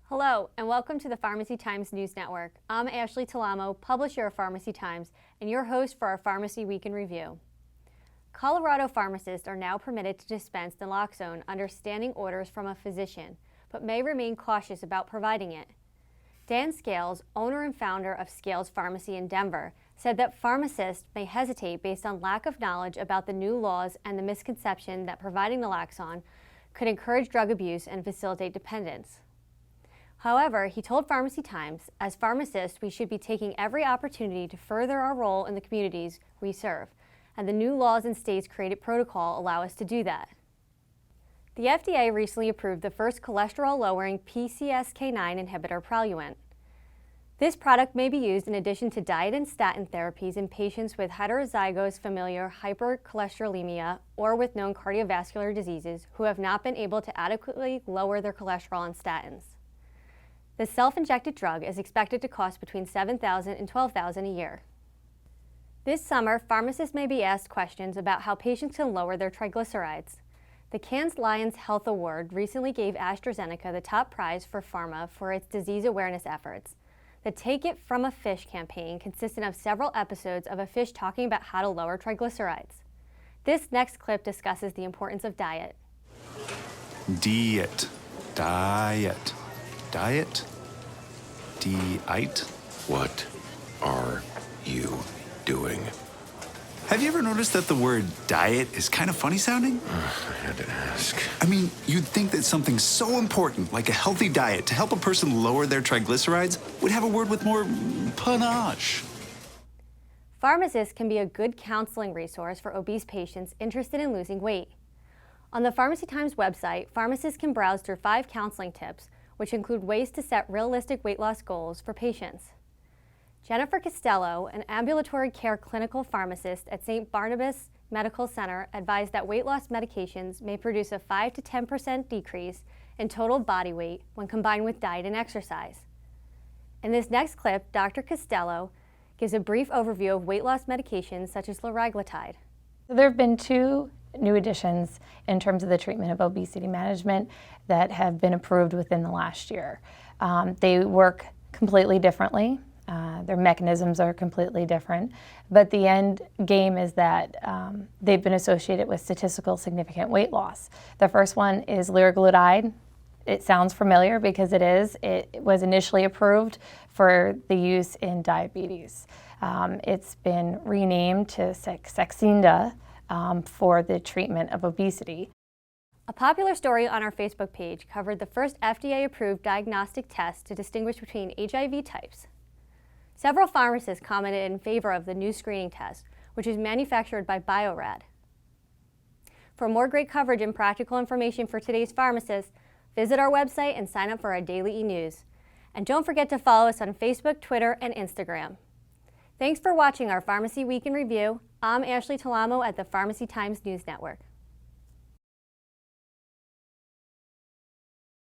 Hello, and welcome to the Pharmacy Times News Network. I'm Ashley Talamo, publisher of Pharmacy Times, and your host for our Pharmacy Week in Review. Colorado pharmacists are now permitted to dispense naloxone under standing orders from a physician, but may remain cautious about providing it. Dan Scales, owner and founder of Scales Pharmacy in Denver, said that pharmacists may hesitate based on lack of knowledge about the new laws and the misconception that providing naloxone could encourage drug abuse and facilitate dependence. However, he told Pharmacy Times, as pharmacists, we should be taking every opportunity to further our role in the communities we serve, and the new laws and states created protocol allow us to do that. The FDA recently approved the first cholesterol-lowering PCSK9 inhibitor, Praluent. This product may be used in addition to diet and statin therapies in patients with heterozygous familial hypercholesterolemia or with known cardiovascular diseases who have not been able to adequately lower their cholesterol on statins. The self-injected drug is expected to cost between $7,000 and $12,000 a year. This summer, pharmacists may be asked questions about how patients can lower their triglycerides. The Cannes Lions Health Award recently gave AstraZeneca the top prize for pharma for its disease awareness efforts. The Take It From a Fish campaign consisted of several episodes of a fish talking about how to lower triglycerides. This next clip discusses the importance of diet. Diet. Diet. Diet? What are you doing? Have you ever noticed that the word diet is kind of funny sounding? I had to ask. I mean, you'd think that something so important like a healthy diet to help a person lower their triglycerides would have a word with more panache. Pharmacists can be a good counseling resource for obese patients interested in losing weight. On the Pharmacy Times website, pharmacists can browse through 5 counseling tips, which include ways to set realistic weight loss goals for patients. Jennifer Costello, an ambulatory care clinical pharmacist at St. Barnabas Medical Center, advised that weight loss medications may produce a 5 to 10% decrease in total body weight when combined with diet and exercise. In this next clip, Dr. Costello gives a brief overview of weight loss medications such as liraglutide. There have been 2 new additions in terms of the treatment of obesity management that have been approved within the last year. They work completely differently. Their mechanisms are completely different, but the end game is that they've been associated with statistical significant weight loss. The first one is liraglutide. It sounds familiar because it is. It was initially approved for the use in diabetes. It's been renamed to Saxenda for the treatment of obesity. A popular story on our Facebook page covered the first FDA-approved diagnostic test to distinguish between HIV types. Several pharmacists commented in favor of the new screening test, which is manufactured by Bio-Rad. For more great coverage and practical information for today's pharmacists, visit our website and sign up for our daily e-news. And don't forget to follow us on Facebook, Twitter, and Instagram. Thanks for watching our Pharmacy Week in Review. I'm Ashley Talamo at the Pharmacy Times News Network.